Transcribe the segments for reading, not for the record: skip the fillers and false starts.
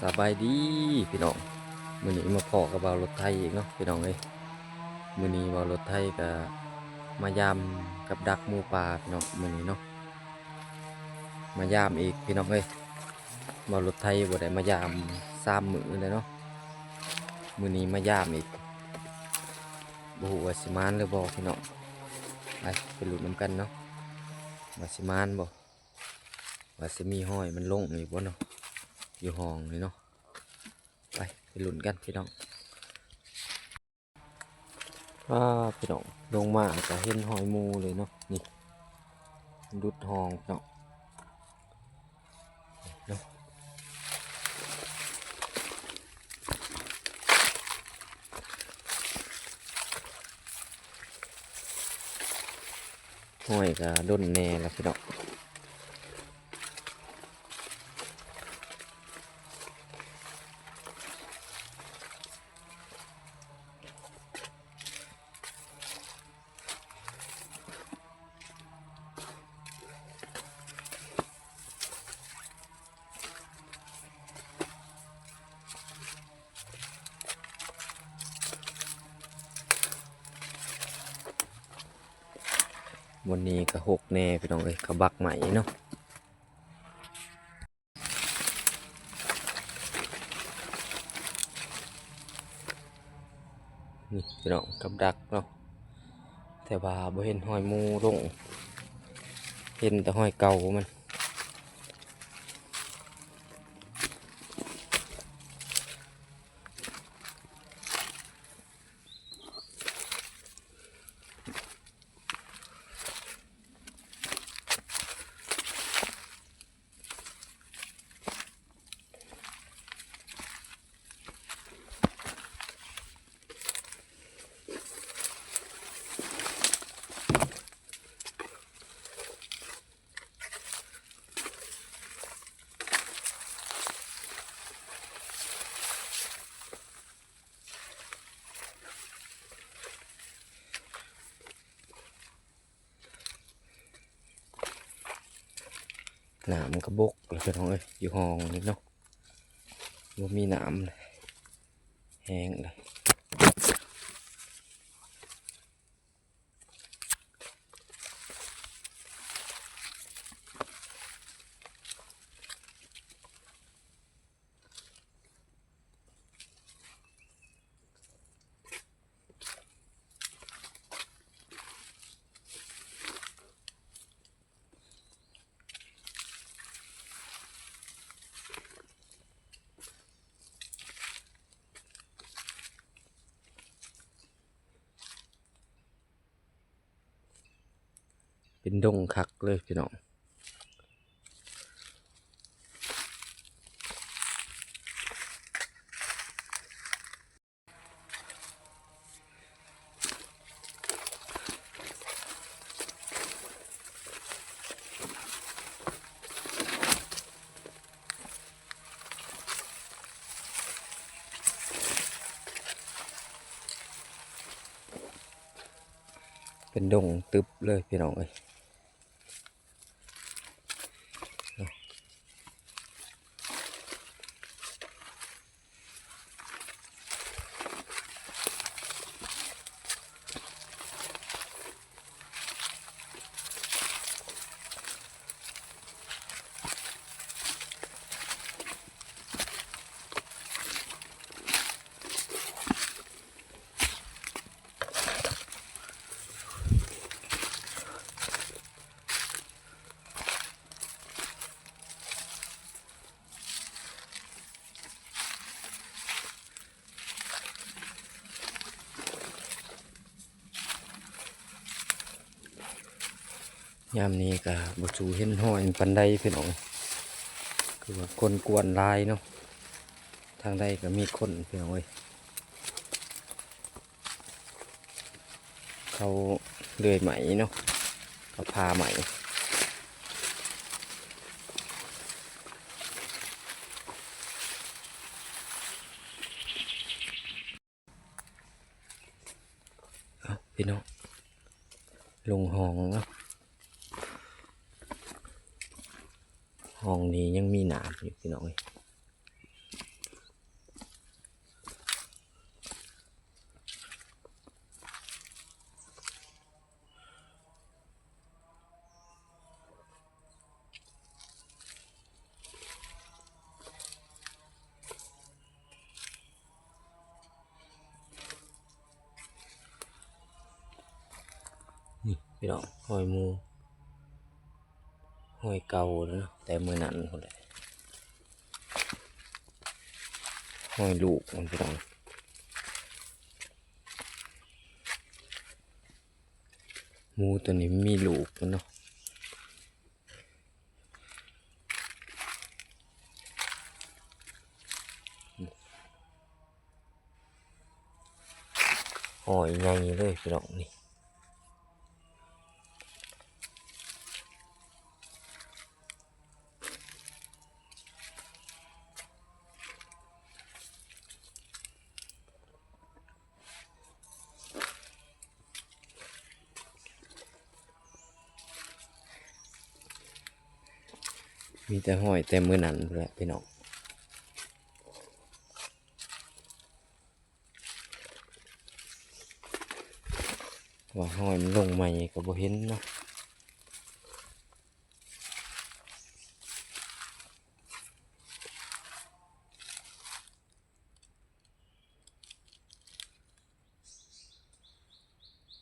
สบายดีพี่น้องมื้อนี้มาพอกับบ่าวรถไทยอีกเนาะพี่น้องเอ้ยมื้อนี้บ่าวรถไทยก็มายามกับดักหมูป่าพี่น้องมื้อนี้เนาะมายามอีกพี่น้องเอ้ยบ่าวรถไทยบ่ได้มายาม3 มื้อเลยเนาะมื้อนี้มายามอีกบ่ฮู้ว่าสิมานหรือบ่พี่น้องไปลุ้นนำกันเนาะว่าสิมานบ่ว่าสิมีห้อยมันลงอีกบ่เนาะอยู่ห้องนี่เนาะไปลุ้นกันพี่น้องพี่น้องลงมาจะเห็นหอยมูเลยเนาะนี่ดุดห้องพี่น้องเนาะหอยก็ด้นแน่แล้วพี่น้องวันนี้ก็หกแน่พี่น้องเอ้ยกระบักใหม่เนาะนี่พี่น้องกับดักเนาะแต่ว่าบ่เห็นหอยมูลงเห็นแต่หอยเก่ามันหนามกระบกเลยพี่น้องเอ้ยอยู่ห้องนี่เนาะบ่มีหนามเลยแห้งเลยเป็นดงคักเลยพี่น้องเป็นดงตึบเลยพี่น้องเอ้ยยามนี้ก็บ่จูเห็นหอยปันใดพี่น้องคือว่าคนกวนลายเนาะทางใดก็มีคนพี่น้องเอ้ยเขาเลื่อยไหมเนาะเขาพาไหมพี่น้องลงห้องเนาะห้องนี้ยังมีหนามอยู่พี่น้องเอ้ย พี่น้องหอยหมูหอยเก่าแล้วเนาะแต่มือนั้นคนแหละหอยลูกมันพี่น้องหมูตัวนี้มีลูกมันเนาะหอยใหญ่เลยพี่น้องนี่มีแต่หอยแต่มือนั้นแหละพี่น้องว่าหอยมันลงใหม่ก็บ่เห็นเนาะ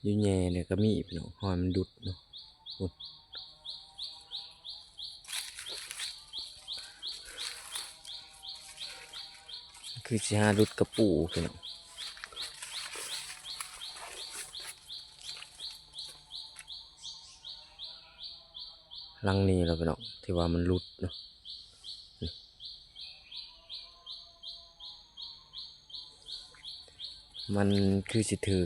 อยู่แย่เนี่ยก็มีพี่น้องหอยมันดุดเนาะดุดคือสิหาดุดกระปูพี่น้องลังนี้เราพี่น้องที่ว่ามันรุดเนาะมันคือสิถือ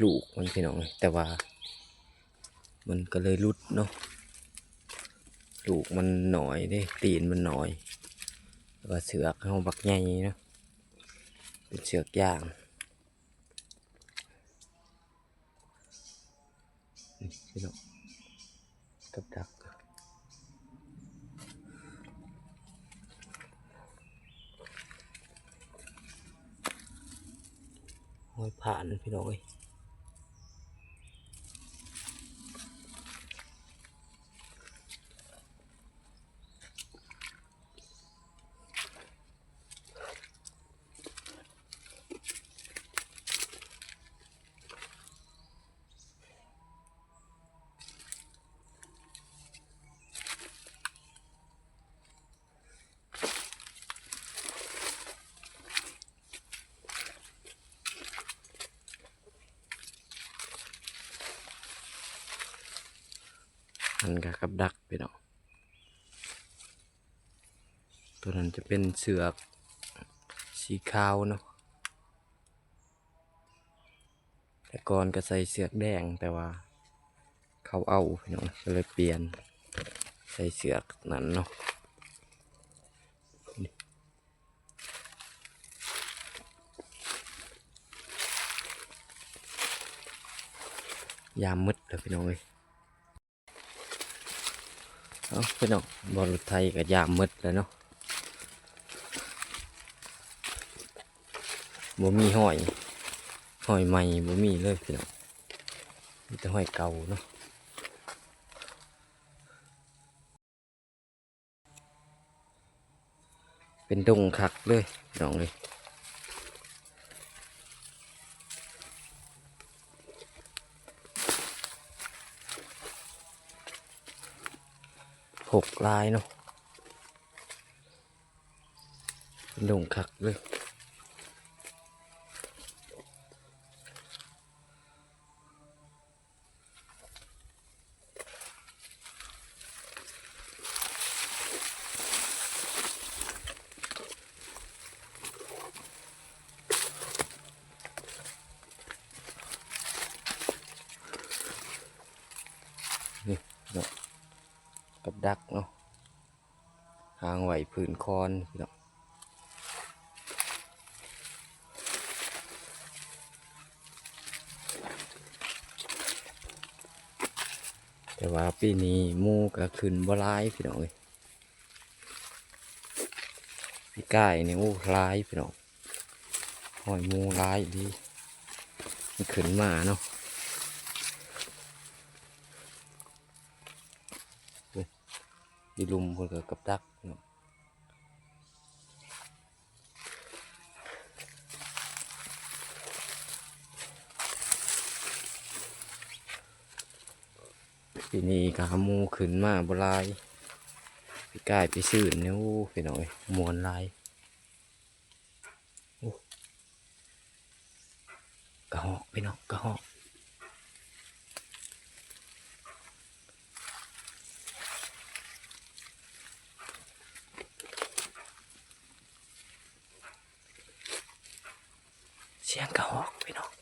ลูกมันพี่น้องแต่ว่ามันก็เลยรุดเนาะลูกมันหน่อยเด้ตีนมันหน่อยแล้วก็เสือกเอาบักใหญ่เนาะเป็นเสือกย่างนี่พี่น้องกับดักห้อยผ่านพี่น้องเอ้ยหันกับดักพี่น้องตัวนั้นจะเป็นเสือกสีขาวเนาะแต่ก่อนก็ใส่เสือกแดงแต่ว่าเขาเอาพี่น้องก็เลยเปลี่ยนใส่เสือกนั้นเนาะยามมืดเลยพี่น้องเอ้ยเอาพี่น้องบอลไทยกับยามมืดเลยเนาะบ่มีหอยใหม่บ่มีเลยพี่น้องมีแต่หอยเก่าเนาะเป็นดงคักเลยพี่น้องเลยหกลายเนาะเป็นดงคักเลยนี่เนาะกับดักเนาะหางไหวผืนคอนพี่น้องแต่ว่าปีนี้หมูก็ขึ้นบ่ร้ายพี่น้องเลยพี่ก้ายนี่โอ้ร้ายพี่น้องหอยหมูร้ายดีมันขึ้นมาเนาะดีลุมพวกกับดักเนาะ ปีนี้กหาหมูขึ้นมาบ่หลายพี่กายไปซื้อเนี่ยโอ้พี่น้องเอ้ยมวนหลายโอ้กระหอกพี่น้องกระหอกเสียงกระหอกพี่น้อง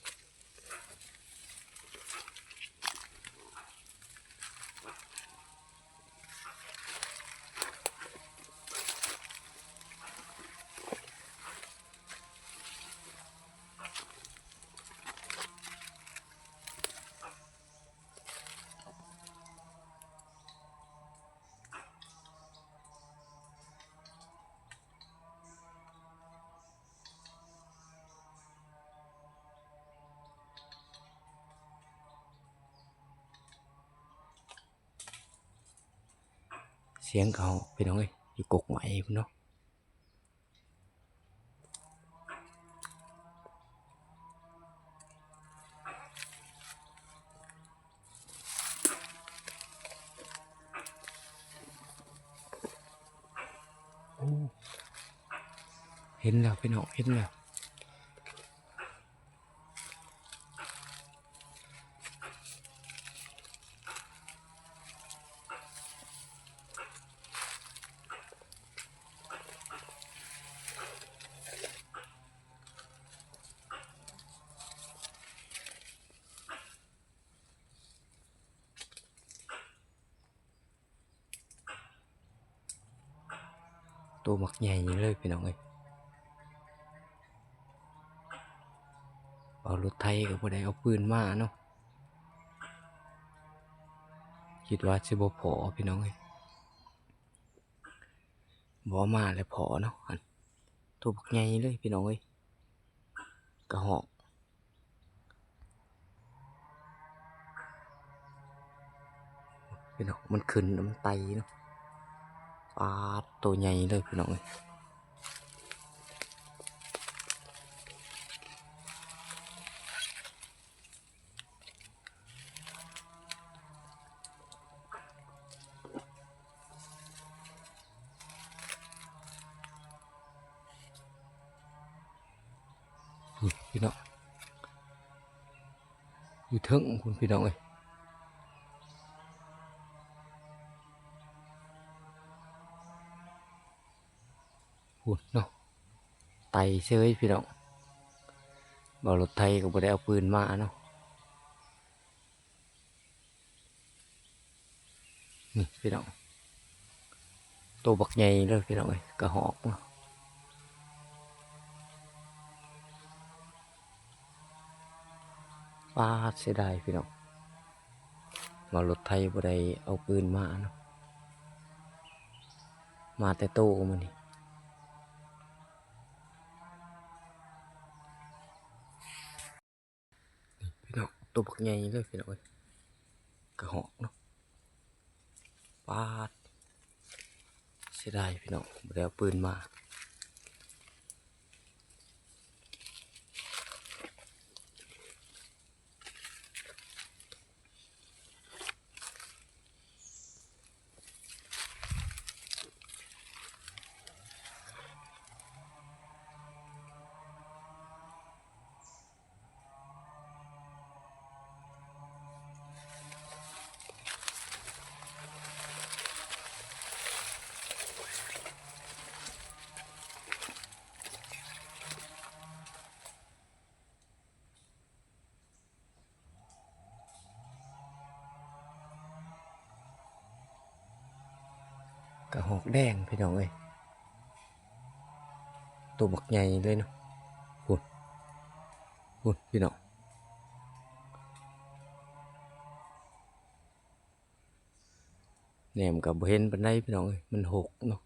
เสียงกระหอกพี่น้องเอ้ยอยู่กกไหมพี่น้องโอ้เห็นแล้วพี่น้องเห็นแล้วตัวหมักใหญ่เลยพี่น้องเอ้ยเอารถไทยกับบ่ได้เอาปืนมาเนาะคิดว่าสิบ่พอพี่น้องเอ้ยบ่มาแล้วพอเนาะอันตัวบักใหญ่เลยพี่น้องเอ้ยกระหอกพี่น้องมันขึ้นมันไตเนาะปลาตัวใหญ่เลยพี่น้องเอ้ยนี่พี่น้องอยู่เทิงคุณพี่น้องเอ้ยหุ่นเนาะไตเซยพี่น้องบ่รถไทยก็บ่ได้เอาปืนมาเนาะนี่พี่น้องตัวบักใหญ่เลยพี่น้องเอ้ยกระหอกเนาะปลาเสียดายพี่น้องบ่รถไทยบ่ได้เอาปืนมาเนาะมาแต่โตมันนี่พี่น้องตัวบักใหญ่เลยพี่น้องเอ้ยกระหอกเนาะปลาเสียดายพี่น้องบ่ได้เอาปืนมากระหอกแดงพี่น้องเอ้ยตัวบักใหญ่เลยเนาะหุ่นหุ่นพี่น้องแหนมกับเห็นปานใดพี่น้องเอ้ยมันหกเนาะ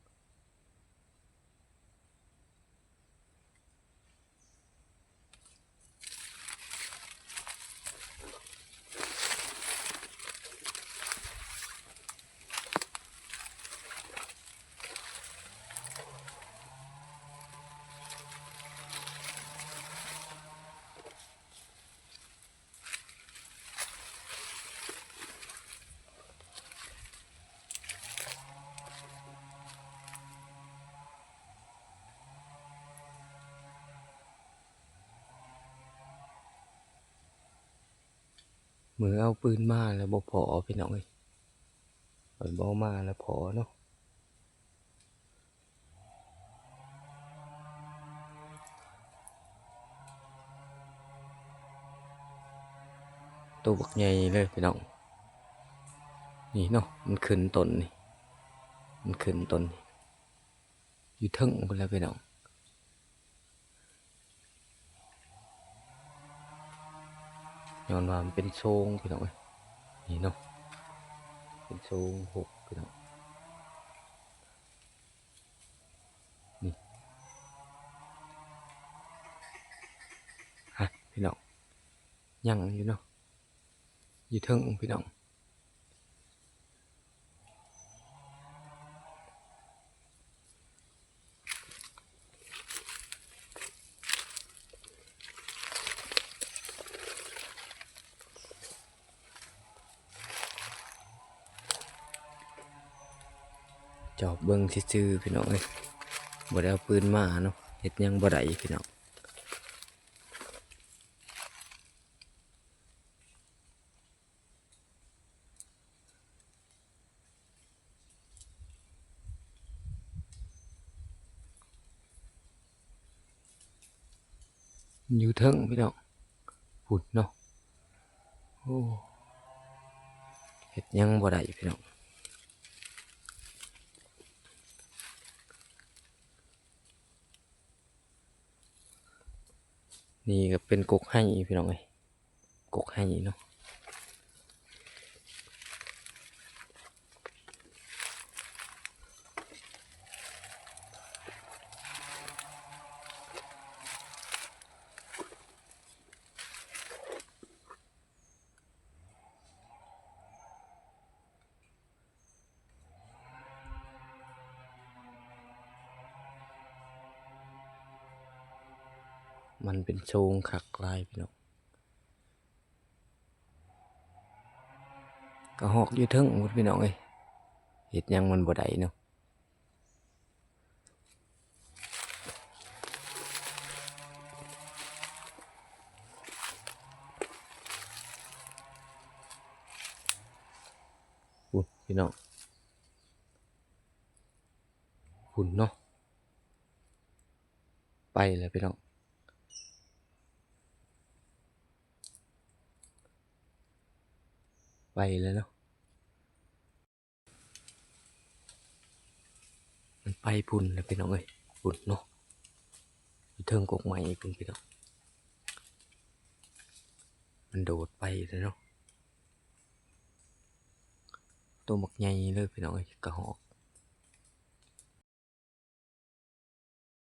มือเอาปืนมาแล้วบ่พอพี่น้องเอ้ยข่อยบ่เอามาแล้วพอเนาะตัวบักใหญ่เลยพี่น้องนี่เนาะมันขึ้นต้นนี่มันขึ้นต้นนี่อยู่เทึงพุ่นแล้วพี่น้องย้อนว่ามันเป็นโซงพี่น้องเอ้ยนี่เนาะเป็นโซงหกพี่น้องนี่ฮะพี่น้องยังอยู่เนาะอยู่เทึงพี่น้องจอบเบิ่งซื่อๆพี่น้องเอ้ยบ่ได้เอาปืนมาเนาะเฮ็ดหยังบ่ได้พี่น้องอยู่เทิงพี่น้องพุ่นเนาะโอ้เฮ็ดหยังบ่ได้พี่น้องนี่ก็เป็นกกไห้พี่น้องเอ้ยกกไห้เนาะมันเป็นโชงคักลายพี่น้องก็หอกอยู่เทิงหมดพี่น้องเอ้ยเฮ็ดหยังมันบ่ได้เนาะพุ่นพี่น้องพุ่นเนาะไปแล้วพี่น้องไปแล้วเนาะมันไปพุ่นแล้วพี่น้องเอ้ยพุ่นเนาะอยู่เทิงกกไม้พุ่นพี่น้องมันโดดไปแล้วเนาะตัวบักใหญ่เลยพี่น้องเอ้ยกระหอก